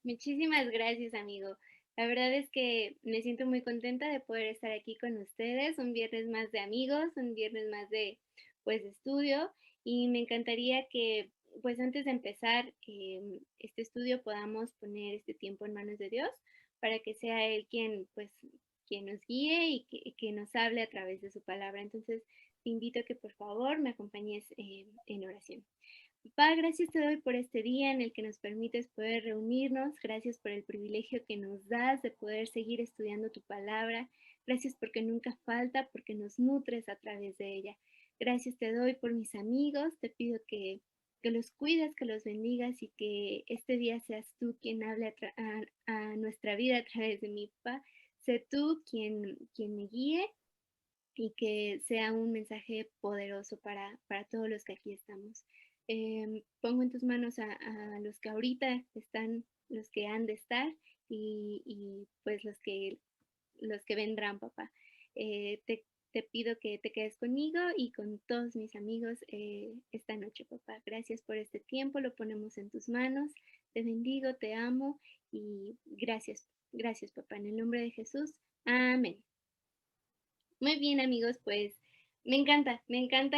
Muchísimas gracias, amigo. La verdad es que me siento muy contenta de poder estar aquí con ustedes, un viernes más de amigos, un viernes más de, pues, de estudio, y me encantaría que, pues, antes de empezar, este estudio podamos poner este tiempo en manos de Dios para que sea Él quien, pues, quien nos guíe y que nos hable a través de su palabra. Entonces, te invito a que por favor me acompañes en oración. Papá, gracias te doy por este día en el que nos permites poder reunirnos. Gracias por el privilegio que nos das de poder seguir estudiando tu palabra. Gracias porque nunca falta, porque nos nutres a través de ella. Gracias te doy por mis amigos. Te pido que los cuides, que los bendigas y que este día seas tú quien hable a nuestra vida a través de mi papá. Sé tú quien me guíe y que sea un mensaje poderoso para todos los que aquí estamos. Pongo en tus manos a los que ahorita están, los que han de estar y pues los que vendrán, papá. Te pido que te quedes conmigo y con todos mis amigos esta noche, papá. Gracias por este tiempo, lo ponemos en tus manos. Te bendigo, te amo y gracias, gracias, papá. En el nombre de Jesús, amén. Muy bien, amigos, pues me encanta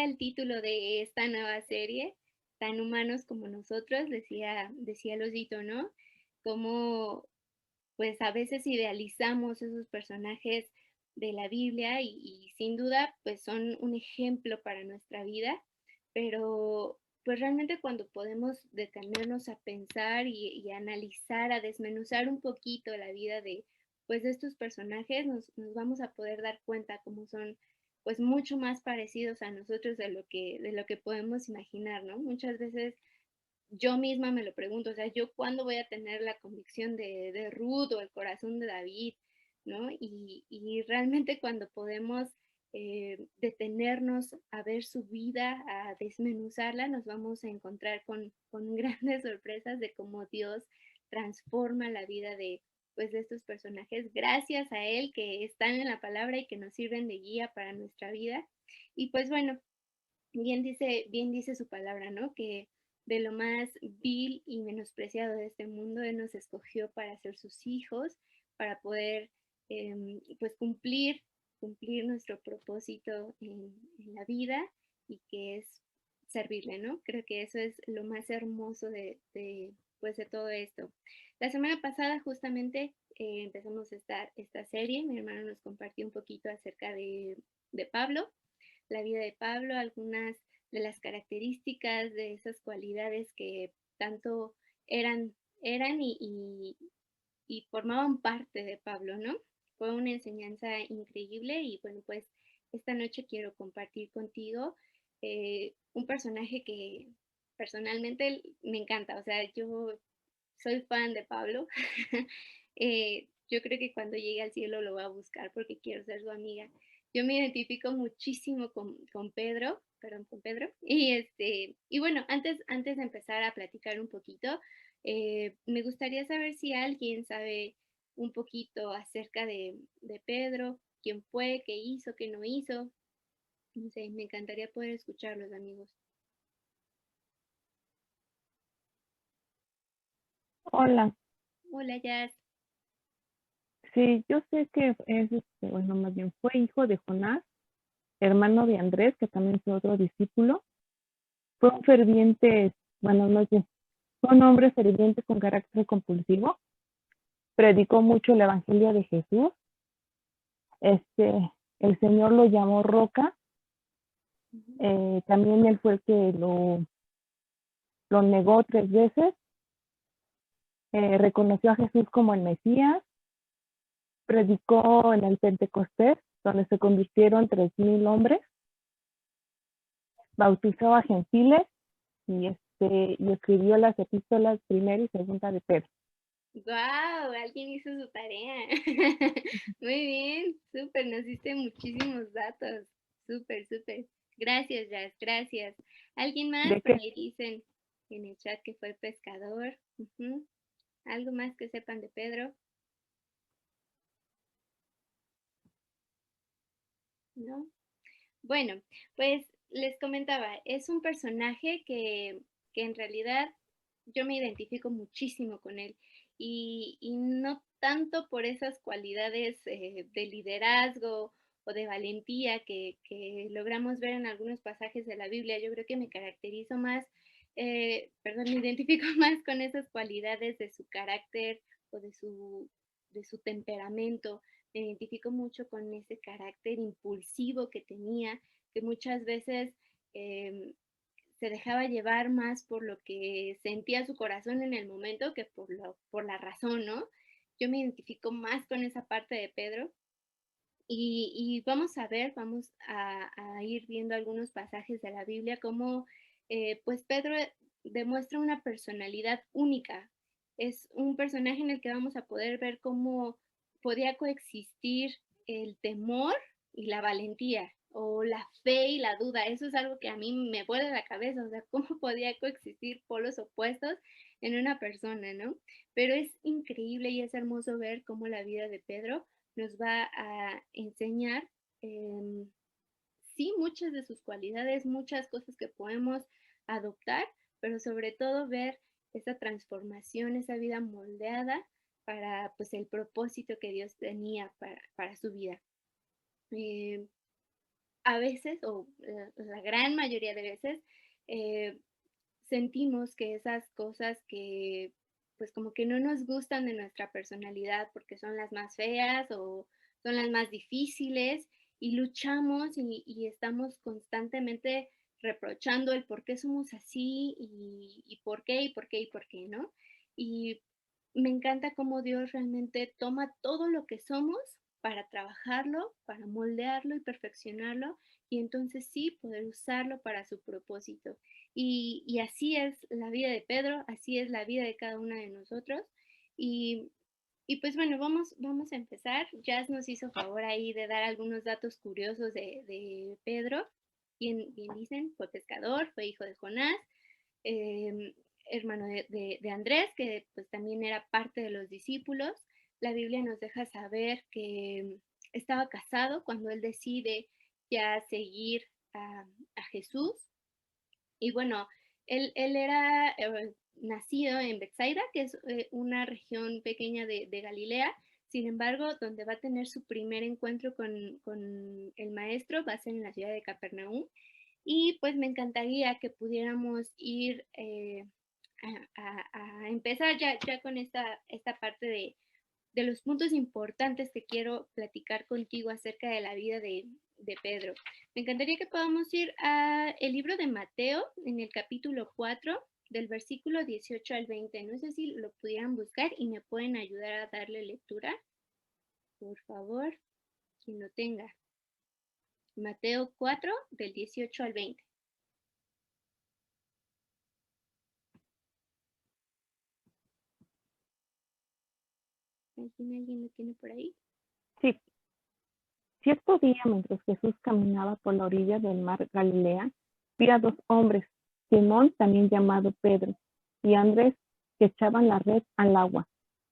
el título de esta nueva serie, Tan humanos como nosotros, decía Losito, ¿no? Como pues a veces idealizamos esos personajes de la Biblia y sin duda pues son un ejemplo para nuestra vida, pero pues realmente cuando podemos detenernos a pensar y analizar, a desmenuzar un poquito la vida de pues de estos personajes, nos vamos a poder dar cuenta cómo son pues mucho más parecidos a nosotros de lo que podemos imaginar, ¿no? Muchas veces yo misma me lo pregunto, o sea, ¿yo cuándo voy a tener la convicción de Ruth o el corazón de David? ¿No? Y realmente cuando podemos detenernos a ver su vida, a desmenuzarla, nos vamos a encontrar con grandes sorpresas de cómo Dios transforma la vida de, pues, de estos personajes gracias a Él que están en la palabra y que nos sirven de guía para nuestra vida. Y pues bueno, bien dice su palabra, ¿no? Que de lo más vil y menospreciado de este mundo, Él nos escogió para ser sus hijos, para poder pues cumplir nuestro propósito en la vida y que es servirle, ¿no? Creo que eso es lo más hermoso pues de todo esto. La semana pasada justamente empezamos esta serie, mi hermano nos compartió un poquito acerca de Pablo, la vida de Pablo, algunas de las características de esas cualidades que tanto eran, eran y formaban parte de Pablo, ¿no? Fue una enseñanza increíble y bueno, pues esta noche quiero compartir contigo un personaje que personalmente me encanta, o sea, yo soy fan de Pablo. Yo creo que cuando llegue al cielo lo voy a buscar porque quiero ser su amiga. Yo me identifico muchísimo con Pedro, perdón, con Pedro. Y bueno, antes de empezar a platicar un poquito, me gustaría saber si alguien sabe un poquito acerca de Pedro, quién fue, qué hizo, qué no hizo. No sé, me encantaría poder escucharlos, amigos. Hola, Hola, Jazz. sí, yo sé que es, bueno, más bien fue hijo de Jonás, hermano de Andrés, que también fue otro discípulo. Fue un ferviente, bueno, más bien, fue un hombre ferviente con carácter compulsivo. Predicó mucho el evangelio de Jesús. El Señor lo llamó Roca. Ujú. También él fue el que lo negó 3 veces. Reconoció a Jesús como el Mesías. Predicó en el Pentecostés, donde se convirtieron 3000 hombres. Bautizó a gentiles y escribió las epístolas primera y segunda de Pedro. Guau, alguien hizo su tarea. Muy bien, súper, nos diste muchísimos datos. Súper, súper. Gracias, Jazz, gracias. ¿Alguien más? ¿De Por qué? ahí dicen en el chat que fue pescador. Ujú. ¿Algo más que sepan de Pedro? ¿No? Bueno, pues les comentaba, es un personaje que en realidad yo me identifico muchísimo con él y no tanto por esas cualidades de liderazgo o de valentía que logramos ver en algunos pasajes de la Biblia. Yo creo que me caracterizo más, perdón, me identifico más con esas cualidades de su carácter o de su temperamento. Me identifico mucho con ese carácter impulsivo que tenía, que muchas veces eh, se dejaba llevar más por lo que sentía su corazón en el momento que por la razón, ¿no? Yo me identifico más con esa parte de Pedro y vamos a ver, vamos a ir viendo algunos pasajes de la Biblia, cómo pues Pedro demuestra una personalidad única. Es un personaje en el que vamos a poder ver cómo podía coexistir el temor y la valentía, o la fe y la duda. Eso es algo que a mí me vuela la cabeza, o sea, cómo podía coexistir polos opuestos en una persona, ¿no? Pero es increíble y es hermoso ver cómo la vida de Pedro nos va a enseñar, sí, muchas de sus cualidades, muchas cosas que podemos adoptar, pero sobre todo ver esa transformación, esa vida moldeada para pues el propósito que Dios tenía para su vida. Eh, a veces, o la gran mayoría de veces, eh, sentimos que esas cosas que pues como que no nos gustan de nuestra personalidad porque son las más feas o son las más difíciles y luchamos y estamos constantemente reprochando el por qué somos así y por qué y por qué y por qué, ¿no? Y me encanta cómo Dios realmente toma todo lo que somos para trabajarlo, para moldearlo y perfeccionarlo y entonces sí poder usarlo para su propósito. Y así es la vida de Pedro, así es la vida de cada una de nosotros. Y, y pues bueno, vamos a empezar. Jazz nos hizo favor ahí de dar algunos datos curiosos de Pedro. Bien dicen, fue pescador, fue hijo de Jonás, eh, hermano de Andrés, que pues también era parte de los discípulos. La Biblia nos deja saber que estaba casado cuando él decide ya seguir a Jesús. Y bueno, él era nacido en Bethsaida, que es una región pequeña de Galilea. Sin embargo, donde va a tener su primer encuentro con el maestro va a ser en la ciudad de Capernaum. Y pues me encantaría que pudiéramos ir a empezar ya con esta parte de los puntos importantes que quiero platicar contigo acerca de la vida de Pedro. Me encantaría que podamos ir al libro de Mateo, en el capítulo 4, del versículo 18 al 20. No sé si lo pudieran buscar y me pueden ayudar a darle lectura, por favor, quien lo tenga. Mateo 4, del 18 al 20. ¿Alguien lo tiene por ahí? Sí, cierto día, mientras Jesús caminaba por la orilla del mar Galilea, vi a dos hombres, Simón, también llamado Pedro, y Andrés, que echaban la red al agua,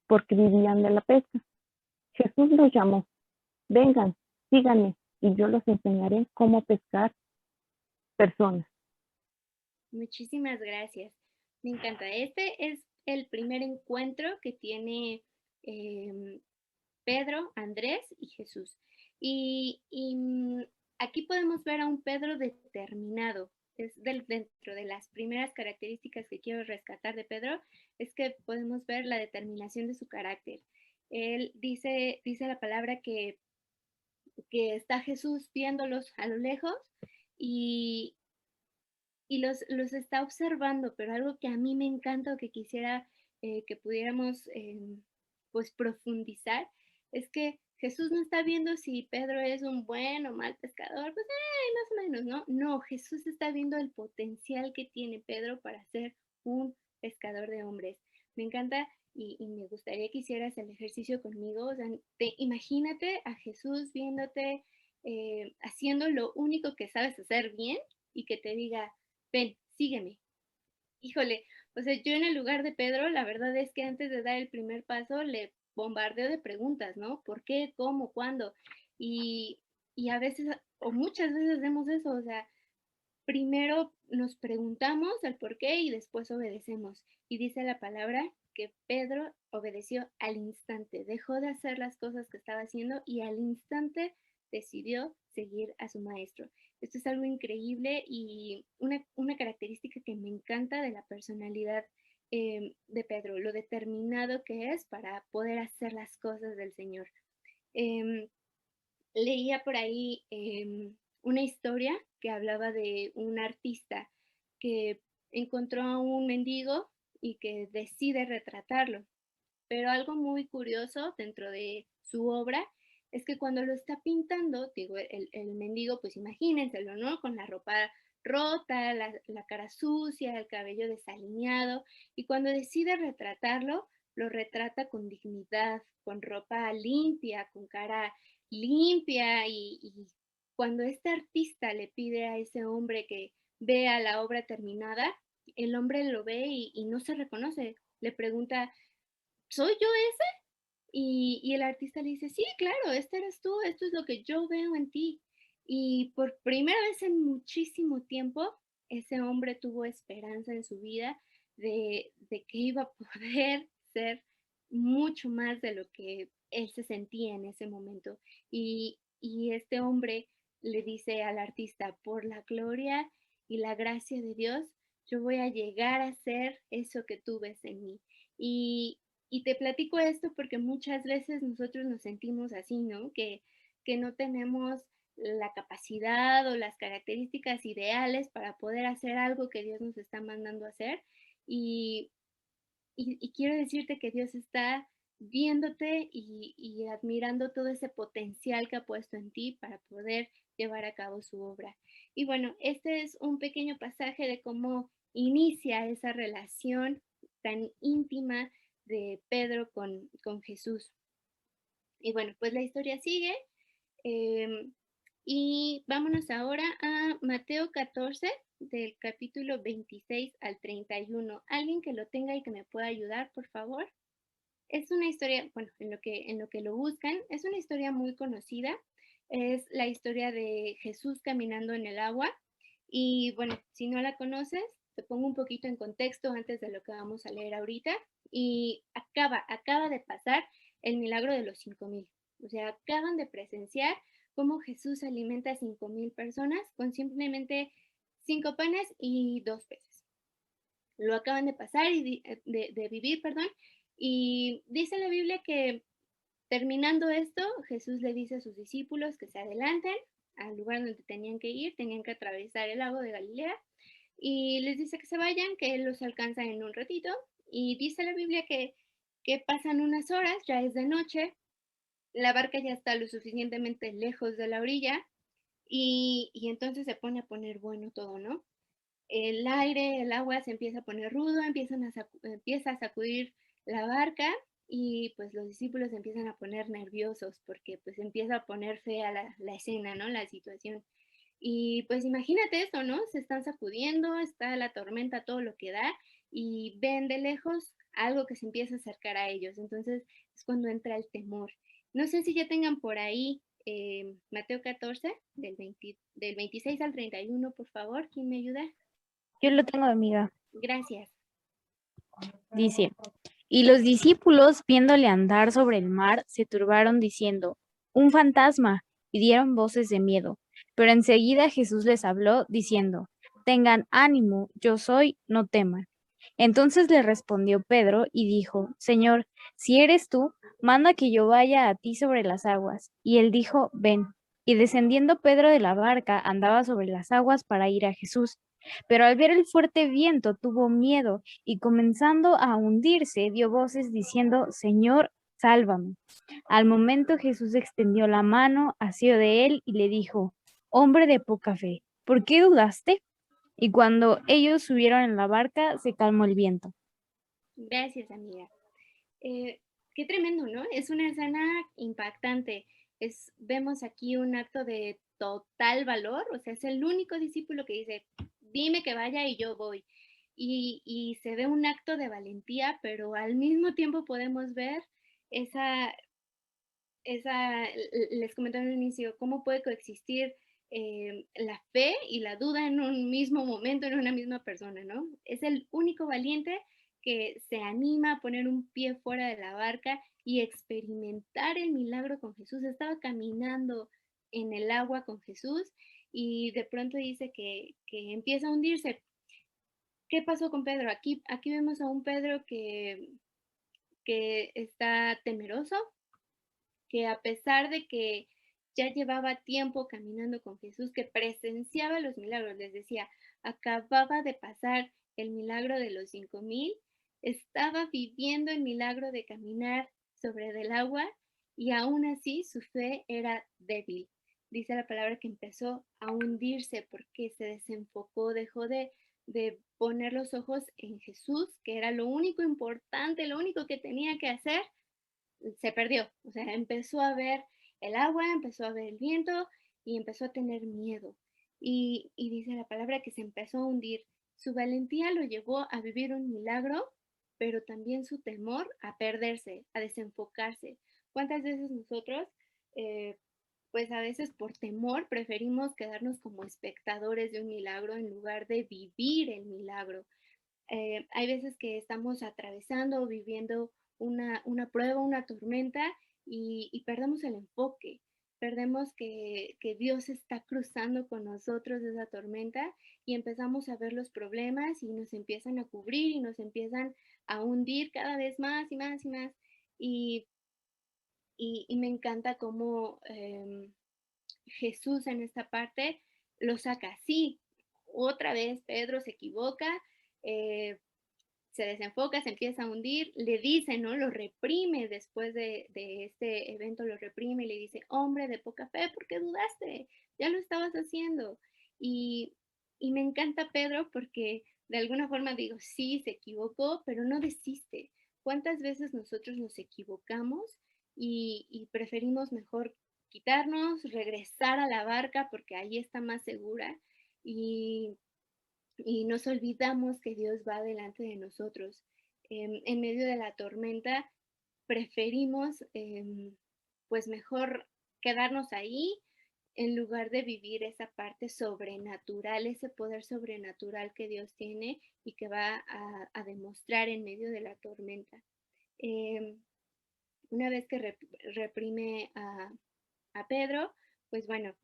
porque vivían de la pesca. Jesús los llamó: vengan, síganme, y yo los enseñaré cómo pescar personas. Muchísimas gracias. Me encanta. Este es el primer encuentro que tiene Pedro, Andrés y Jesús. Y aquí podemos ver a un Pedro determinado. Es dentro de las primeras características que quiero rescatar de Pedro, es que podemos ver la determinación de su carácter. Él dice la palabra que está Jesús viéndolos a lo lejos y, y los está observando, pero algo que a mí me encanta o que quisiera que pudiéramos pues profundizar es que Jesús no está viendo si Pedro es un buen o mal pescador, pues más o menos, ¿no? No, Jesús está viendo el potencial que tiene Pedro para ser un pescador de hombres. Me encanta y me gustaría que hicieras el ejercicio conmigo. O sea, imagínate a Jesús viéndote haciendo lo único que sabes hacer bien y que te diga, ven, sígueme. Híjole, o sea, yo en el lugar de Pedro, la verdad es que antes de dar el primer paso le bombardeo de preguntas, ¿no? ¿Por qué? ¿Cómo? ¿Cuándo? Y a veces, o muchas veces hacemos eso, o sea, primero nos preguntamos el por qué y después obedecemos. Y dice la palabra que Pedro obedeció al instante, dejó de hacer las cosas que estaba haciendo y al instante decidió seguir a su maestro. Esto es algo increíble y una característica que me encanta de la personalidad de Pedro, lo determinado que es para poder hacer las cosas del Señor. Em, Leía por ahí una historia que hablaba de un artista que encontró a un mendigo y que decide retratarlo. Pero algo muy curioso dentro de su obra es que cuando lo está pintando, digo, el mendigo, pues imagínenselo, ¿no? Con la ropa rota, la cara sucia, el cabello desalineado, y cuando decide retratarlo, lo retrata con dignidad, con ropa limpia, con cara limpia, y cuando este artista le pide a ese hombre que vea la obra terminada, el hombre lo ve y no se reconoce. Le pregunta, ¿soy yo ese? Y el artista le dice, sí, claro, este eres tú, esto es lo que yo veo en ti. Y por primera vez en muchísimo tiempo, ese hombre tuvo esperanza en su vida de que iba a poder ser mucho más de lo que él se sentía en ese momento. Y este hombre le dice al artista, por la gloria y la gracia de Dios, yo voy a llegar a ser eso que tú ves en mí. Y, y te platico esto porque muchas veces nosotros nos sentimos así, ¿no? Que no tenemos la capacidad o las características ideales para poder hacer algo que Dios nos está mandando a hacer. Y, y quiero decirte que Dios está viéndote y admirando todo ese potencial que ha puesto en ti para poder llevar a cabo su obra. Y bueno, este es un pequeño pasaje de cómo inicia esa relación tan íntima de Pedro con Jesús. Y bueno, pues la historia sigue. eh, y vámonos ahora a Mateo 14, del capítulo 26 al 31. Alguien que lo tenga y que me pueda ayudar, por favor. Es una historia, bueno, en lo que lo buscan, es una historia muy conocida. Es la historia de Jesús caminando en el agua. Y bueno, si no la conoces, te pongo un poquito en contexto antes de lo que vamos a leer ahorita. Y acaba de pasar el milagro de los 5,000. O sea, acaban de presenciar cómo Jesús alimenta a 5,000 personas con simplemente 5 panes y 2 peces. Lo acaban de pasar y de vivir, perdón. Y dice la Biblia que terminando esto, Jesús le dice a sus discípulos que se adelanten al lugar donde tenían que atravesar el lago de Galilea y les dice que se vayan, que Él los alcanza en un ratito. Y dice la Biblia que pasan unas horas, ya es de noche, la barca ya está lo suficientemente lejos de la orilla y entonces se pone a poner bueno todo, ¿no? El aire, el agua se empieza a poner rudo, empieza a sacudir la barca y pues los discípulos se empiezan a poner nerviosos porque pues empieza a poner fea la escena, ¿no? La situación. Y pues imagínate eso, ¿no? Se están sacudiendo, está la tormenta, todo lo que da, y ven de lejos algo que se empieza a acercar a ellos. Entonces es cuando entra el temor. No sé si ya tengan por ahí Mateo 14, del 26 al 31, por favor, ¿quién me ayuda? Yo lo tengo, amiga. Gracias. Dice, y los discípulos, viéndole andar sobre el mar, se turbaron diciendo, un fantasma, y dieron voces de miedo. Pero enseguida Jesús les habló, diciendo, tengan ánimo, yo soy, no teman. Entonces le respondió Pedro y dijo, Señor, si eres tú, manda que yo vaya a ti sobre las aguas. Y él dijo, ven. Y descendiendo Pedro de la barca, andaba sobre las aguas para ir a Jesús. Pero al ver el fuerte viento tuvo miedo y comenzando a hundirse dio voces diciendo, Señor, sálvame. Al momento Jesús extendió la mano, asió de él y le dijo, hombre de poca fe, ¿por qué dudaste? Y cuando ellos subieron en la barca, se calmó el viento. Gracias, amiga. Eh, Qué tremendo, ¿no? Es una escena impactante. Vemos aquí un acto de total valor, o sea, es el único discípulo que dice, dime que vaya y yo voy. Y se ve un acto de valentía, pero al mismo tiempo podemos ver esa, les comentaba al inicio, cómo puede coexistir la fe y la duda en un mismo momento, en una misma persona, ¿no? Es el único valiente que se anima a poner un pie fuera de la barca y experimentar el milagro con Jesús. Estaba caminando en el agua con Jesús y de pronto dice que empieza a hundirse. ¿Qué pasó con Pedro? Aquí vemos a un Pedro que está temeroso, que a pesar de que ya llevaba tiempo caminando con Jesús, que presenciaba los milagros, les decía, acababa de pasar el milagro de los 5,000, estaba viviendo el milagro de caminar sobre el agua y aún así su fe era débil. Dice la palabra que empezó a hundirse porque se desenfocó, dejó de poner los ojos en Jesús, que era lo único importante, lo único que tenía que hacer, se perdió. O sea, empezó a ver el agua, empezó a ver el viento y empezó a tener miedo. Y dice la palabra que se empezó a hundir. Su valentía lo llevó a vivir un milagro, pero también su temor a perderse, a desenfocarse. ¿Cuántas veces nosotros, pues a veces por temor, preferimos quedarnos como espectadores de un milagro en lugar de vivir el milagro? Hay veces que estamos atravesando o viviendo una prueba, una tormenta y perdemos el enfoque, perdemos que Dios está cruzando con nosotros esa tormenta y empezamos a ver los problemas y nos empiezan a cubrir y nos empiezan a hundir cada vez más y más y más. Y, y me encanta cómo Jesús en esta parte lo saca así. Otra vez Pedro se equivoca, eh, se desenfoca, se empieza a hundir, le dice, ¿no? Lo reprime después de este evento, lo reprime y le dice, hombre de poca fe, ¿por qué dudaste? Ya lo estabas haciendo. Y, y me encanta Pedro porque de alguna forma digo, sí, se equivocó, pero no desiste. ¿Cuántas veces nosotros nos equivocamos y preferimos mejor quitarnos, regresar a la barca porque ahí está más segura? Y nos olvidamos que Dios va delante de nosotros. En medio de la tormenta preferimos pues mejor quedarnos ahí en lugar de vivir esa parte sobrenatural, ese poder sobrenatural que Dios tiene y que va a demostrar en medio de la tormenta. Eh, una vez que reprime a Pedro, pues bueno,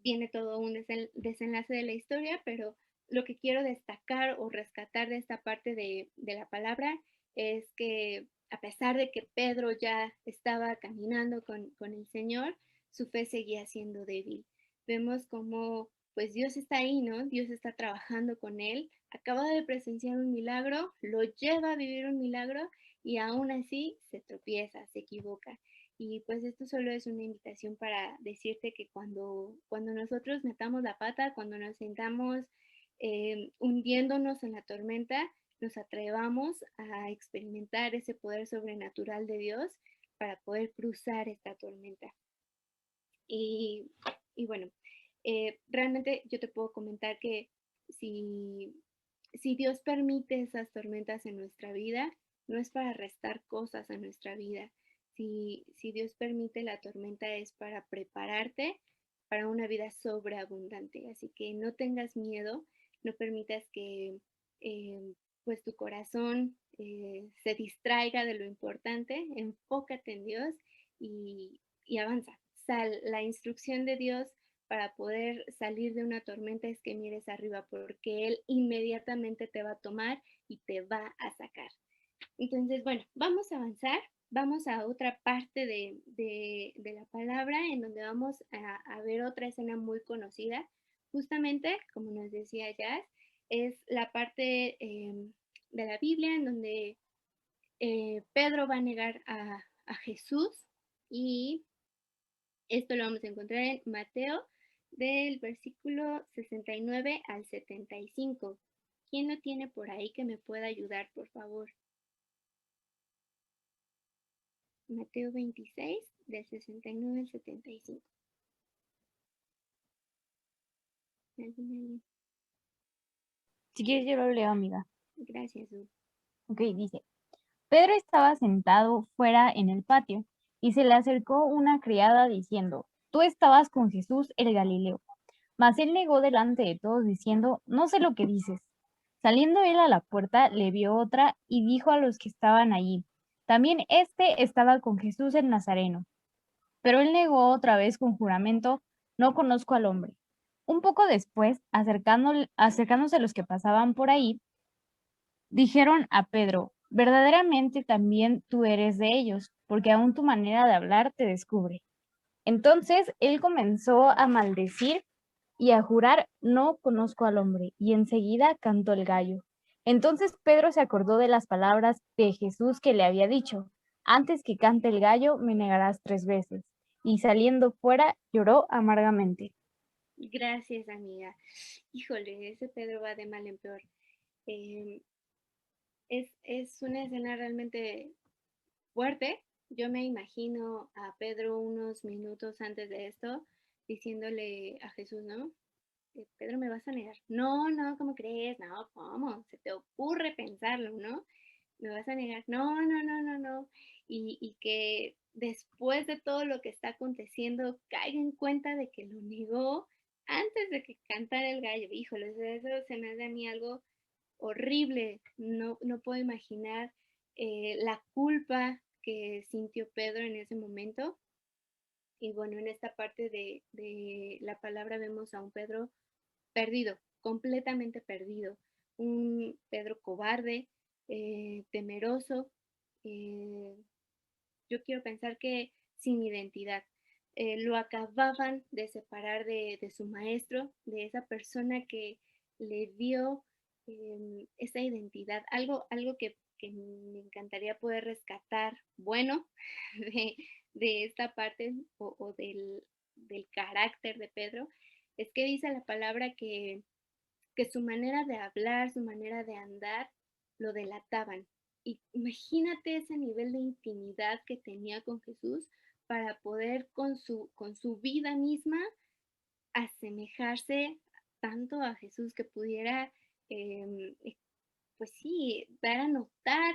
viene todo un desenlace de la historia, pero lo que quiero destacar o rescatar de esta parte de la palabra es que a pesar de que Pedro ya estaba caminando con el Señor, su fe seguía siendo débil. Vemos como pues Dios está ahí, ¿no? Dios está trabajando con él, acaba de presenciar un milagro, lo lleva a vivir un milagro y aún así se tropieza, se equivoca. Y pues esto solo es una invitación para decirte que cuando nosotros metamos la pata, cuando nos sentamos hundiéndonos en la tormenta, nos atrevamos a experimentar ese poder sobrenatural de Dios para poder cruzar esta tormenta. Y, y bueno, realmente yo te puedo comentar que si Dios permite esas tormentas en nuestra vida, no es para restar cosas a nuestra vida. Si Dios permite la tormenta es para prepararte para una vida sobreabundante. Así que no tengas miedo, no permitas que pues tu corazón se distraiga de lo importante, enfócate en Dios y avanza. La instrucción de Dios para poder salir de una tormenta es que mires arriba, porque Él inmediatamente te va a tomar y te va a sacar. Entonces, bueno, vamos a avanzar, vamos a otra parte de la palabra en donde vamos a ver otra escena muy conocida. Justamente, como nos decía Jazz, es la parte de la Biblia en donde Pedro va a negar a Jesús y esto lo vamos a encontrar en Mateo del versículo 69 al 75. ¿Quién lo tiene por ahí que me pueda ayudar, por favor? Mateo 26, del 69 al 75. Si quieres, yo lo leo, amiga. Gracias, Ur. Ok, dice. Pedro estaba sentado fuera en el patio y se le acercó una criada diciendo, tú estabas con Jesús el Galileo. Mas él negó delante de todos, diciendo, no sé lo que dices. Saliendo él a la puerta, le vio otra y dijo a los que estaban allí, también éste estaba con Jesús el Nazareno. Pero él negó otra vez con juramento, no conozco al hombre. Un poco después, acercándose los que pasaban por ahí, dijeron a Pedro, verdaderamente también tú eres de ellos, porque aún tu manera de hablar te descubre. Entonces él comenzó a maldecir y a jurar, no conozco al hombre, y enseguida cantó el gallo. Entonces Pedro se acordó de las palabras de Jesús que le había dicho, antes que cante el gallo me negarás 3 veces, y saliendo fuera lloró amargamente. Gracias, amiga. Híjole, ese Pedro va de mal en peor. Em, es una escena realmente fuerte. Yo me imagino a Pedro unos minutos antes de esto diciéndole a Jesús, ¿no? Pedro, ¿me vas a negar? No, no, ¿cómo crees? No, ¿cómo? Se te ocurre pensarlo, ¿no? ¿Me vas a negar? No, no, no, no, no. Y que después de todo lo que está aconteciendo, caiga en cuenta de que lo negó antes de que cantara el gallo. Híjole, eso se me hace a mí algo horrible. No, no puedo imaginar la culpa que sintió Pedro en ese momento. Y bueno, en esta parte de la palabra vemos a un Pedro perdido, completamente perdido. Un Pedro cobarde, temeroso. eh, yo quiero pensar que sin identidad. Lo acababan de separar de su maestro, de esa persona que le dio esa identidad, algo que me encantaría poder rescatar bueno de esta parte o del carácter de Pedro, es que dice la palabra que su manera de hablar, su manera de andar, lo delataban. Y imagínate ese nivel de intimidad que tenía con Jesús para poder con su vida misma asemejarse tanto a Jesús que pudiera, eh, pues sí, dar a notar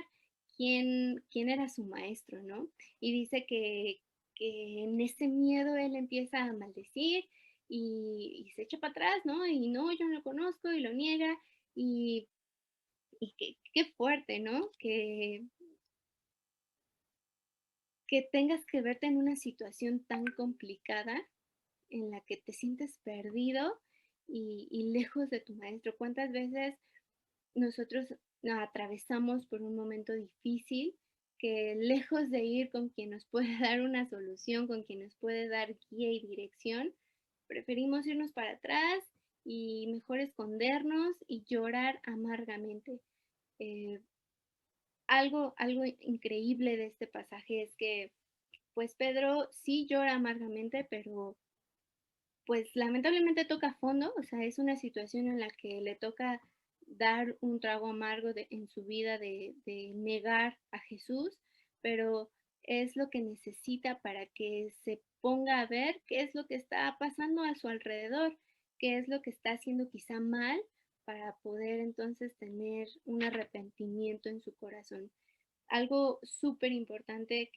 quién era su maestro, ¿no? Y dice que en ese miedo él empieza a maldecir y se echa para atrás, ¿no? Y no, yo no lo conozco y lo niega y, y qué fuerte, ¿no? Que tengas que verte en una situación tan complicada en la que te sientes perdido y lejos de tu maestro. ¿Cuántas veces nosotros nos atravesamos por un momento difícil que lejos de ir con quien nos puede dar una solución, con quien nos puede dar guía y dirección, preferimos irnos para atrás y mejor escondernos y llorar amargamente? Eh, algo increíble de este pasaje es que pues Pedro sí llora amargamente, pero pues lamentablemente toca fondo, o sea, es una situación en la que le toca dar un trago amargo en su vida de negar a Jesús, pero es lo que necesita para que se ponga a ver qué es lo que está pasando a su alrededor, qué es lo que está haciendo quizá mal para poder entonces tener un arrepentimiento en su corazón. Algo súper importante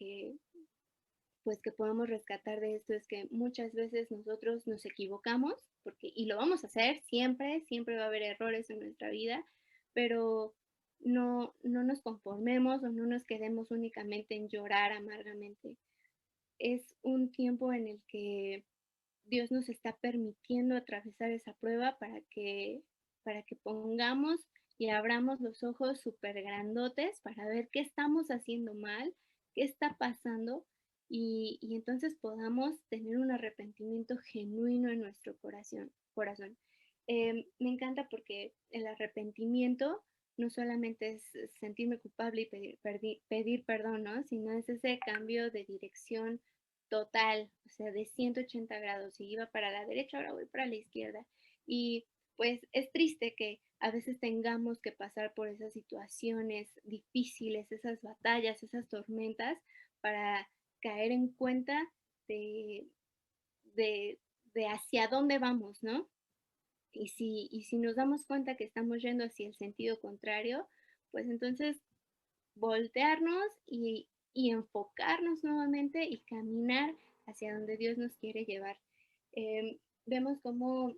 pues que podemos rescatar de esto es que muchas veces nosotros nos equivocamos, porque, y lo vamos a hacer siempre, siempre va a haber errores en nuestra vida, pero no nos conformemos o no nos quedemos únicamente en llorar amargamente. Es un tiempo en el que Dios nos está permitiendo atravesar esa prueba para que pongamos y abramos los ojos súper grandotes para ver qué estamos haciendo mal, qué está pasando y entonces podamos tener un arrepentimiento genuino en nuestro corazón. Me encanta porque el arrepentimiento no solamente es sentirme culpable y pedir perdón, ¿no? Sino es ese cambio de dirección total, o sea, de 180 grados. Si iba para la derecha, ahora voy para la izquierda. Y pues es triste que a veces tengamos que pasar por esas situaciones difíciles, esas batallas, esas tormentas, para caer en cuenta de, de, de hacia dónde vamos, ¿no? Y si nos damos cuenta que estamos yendo hacia el sentido contrario, pues entonces voltearnos y enfocarnos nuevamente y caminar hacia donde Dios nos quiere llevar. Vemos cómo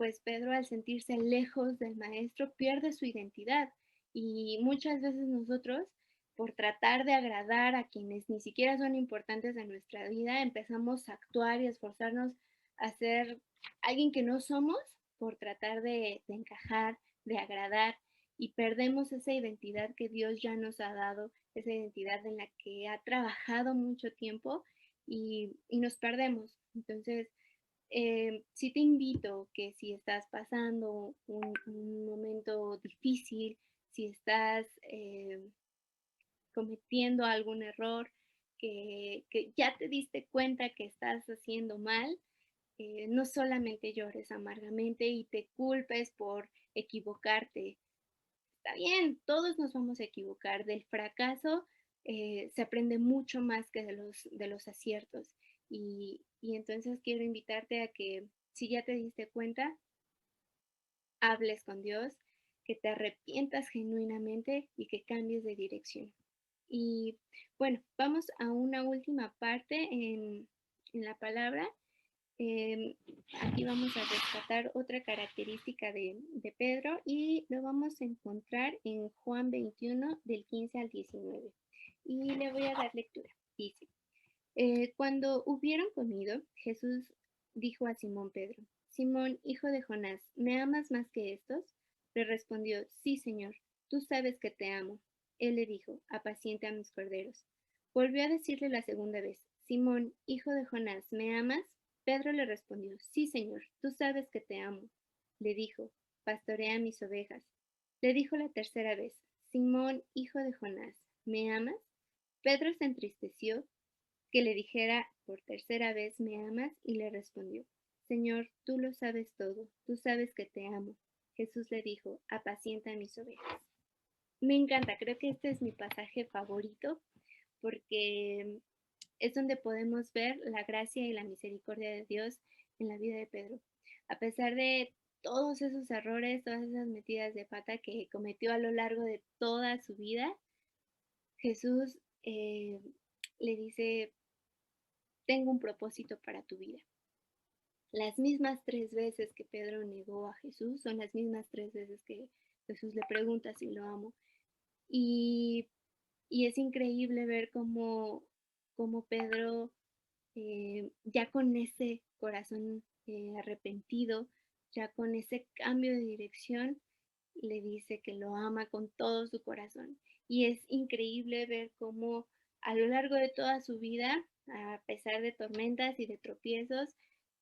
pues Pedro, al sentirse lejos del maestro, pierde su identidad. Y muchas veces nosotros, por tratar de agradar a quienes ni siquiera son importantes en nuestra vida, empezamos a actuar y a esforzarnos a ser alguien que no somos por tratar de encajar, de agradar, y perdemos esa identidad que Dios ya nos ha dado, esa identidad en la que ha trabajado mucho tiempo y nos perdemos. Entonces, sí te invito que si estás pasando un momento difícil, si estás cometiendo algún error que ya te diste cuenta que estás haciendo mal, no solamente llores amargamente y te culpes por equivocarte. Está bien, todos nos vamos a equivocar. Del fracaso se aprende mucho más que de los aciertos. Y entonces quiero invitarte a que si ya te diste cuenta, hables con Dios, que te arrepientas genuinamente y que cambies de dirección. Y bueno, vamos a una última parte en la palabra. Eh, Aquí vamos a rescatar otra característica de Pedro y lo vamos a encontrar en Juan 21 del 15 al 19. Y le voy a dar lectura. Dice, cuando hubieron comido, Jesús dijo a Simón Pedro, Simón, hijo de Jonás, ¿me amas más que estos? Le respondió, sí, Señor, tú sabes que te amo. Él le dijo, apacienta a mis corderos. Volvió a decirle la segunda vez, Simón, hijo de Jonás, ¿me amas? Pedro le respondió, sí, Señor, tú sabes que te amo. Le dijo, pastorea mis ovejas. Le dijo la tercera vez, Simón, hijo de Jonás, ¿me amas? Pedro se entristeció que le dijera por tercera vez, ¿me amas? Y le respondió, Señor, tú lo sabes todo, tú sabes que te amo. Jesús le dijo, apacienta mis ovejas. Me encanta, creo que este es mi pasaje favorito porque es donde podemos ver la gracia y la misericordia de Dios en la vida de Pedro. A pesar de todos esos errores, todas esas metidas de pata que cometió a lo largo de toda su vida, Jesús le dice, tengo un propósito para tu vida. Las mismas 3 veces que Pedro negó a Jesús son las mismas 3 veces que Jesús le pregunta si lo amo. Y, y es increíble ver cómo Pedro, ya con ese corazón arrepentido, ya con ese cambio de dirección, le dice que lo ama con todo su corazón. Y es increíble ver cómo a lo largo de toda su vida, a pesar de tormentas y de tropiezos,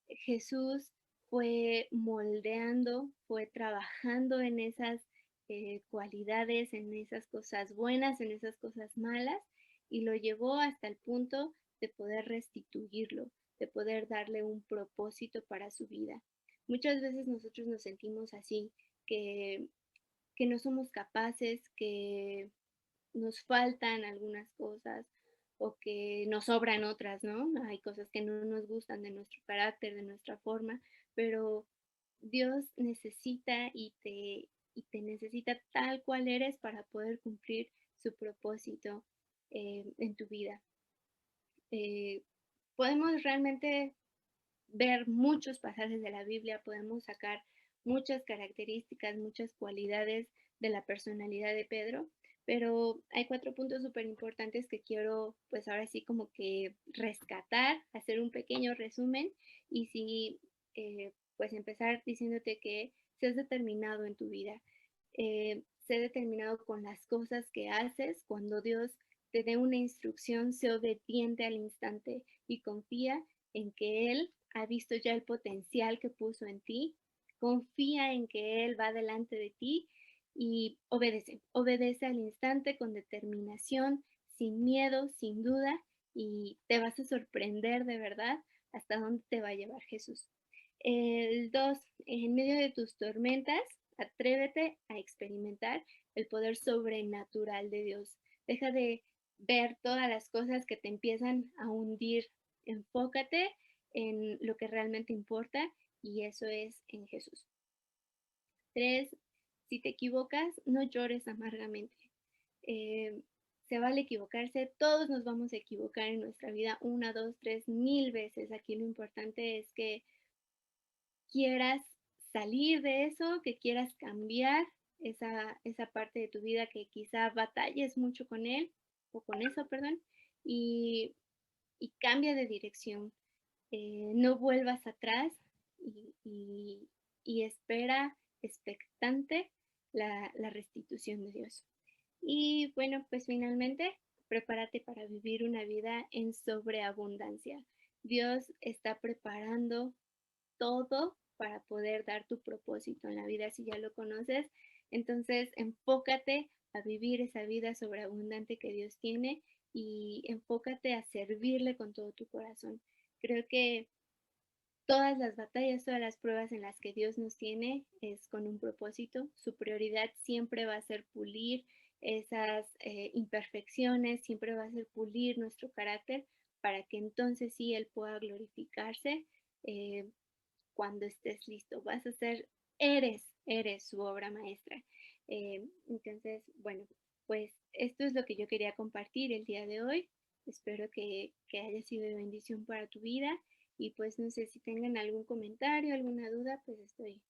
Jesús fue moldeando, fue trabajando en esas cualidades, en esas cosas buenas, en esas cosas malas, y lo llevó hasta el punto de poder restituirlo, de poder darle un propósito para su vida. Muchas veces nosotros nos sentimos así, que, que no somos capaces, que nos faltan algunas cosas o que nos sobran otras, ¿no? Hay cosas que no nos gustan de nuestro carácter, de nuestra forma, pero Dios necesita y te necesita tal cual eres para poder cumplir su propósito en tu vida. Eh, Podemos realmente ver muchos pasajes de la Biblia, podemos sacar muchas características, muchas cualidades de la personalidad de Pedro, pero hay 4 puntos súper importantes que quiero pues ahora sí como que rescatar, hacer un pequeño resumen y sí pues empezar diciéndote que seas determinado en tu vida, sé determinado con las cosas que haces, cuando Dios te dé una instrucción, sé obediente al instante y confía en que Él ha visto ya el potencial que puso en ti, confía en que Él va delante de ti y obedece, obedece al instante con determinación, sin miedo, sin duda, y te vas a sorprender de verdad hasta dónde te va a llevar Jesús. El 2, en medio de tus tormentas, atrévete a experimentar el poder sobrenatural de Dios. Deja de ver todas las cosas que te empiezan a hundir. Enfócate en lo que realmente importa y eso es en Jesús. 3, si te equivocas, no llores amargamente. Eh, Se vale equivocarse, todos nos vamos a equivocar en nuestra vida 1, 2, 3, 1000 veces. Aquí lo importante es que quieras salir de eso, que quieras cambiar esa parte de tu vida que quizá batalles mucho con él o con eso, perdón, y, y cambia de dirección. No vuelvas atrás y, y- y espera expectante la restitución de Dios. Y bueno, pues finalmente, prepárate para vivir una vida en sobreabundancia. Dios está preparando todo para poder dar tu propósito en la vida si ya lo conoces. Entonces, enfócate a vivir esa vida sobreabundante que Dios tiene y enfócate a servirle con todo tu corazón. Creo que todas las batallas, todas las pruebas en las que Dios nos tiene es con un propósito. Su prioridad siempre va a ser pulir esas imperfecciones, siempre va a ser pulir nuestro carácter para que entonces sí Él pueda glorificarse eh, cuando estés listo. Vas a ser, eres su obra maestra. Entonces, bueno, pues esto es lo que yo quería compartir el día de hoy. Espero que haya sido de bendición para tu vida y pues no sé si tengan algún comentario, alguna duda, pues estoy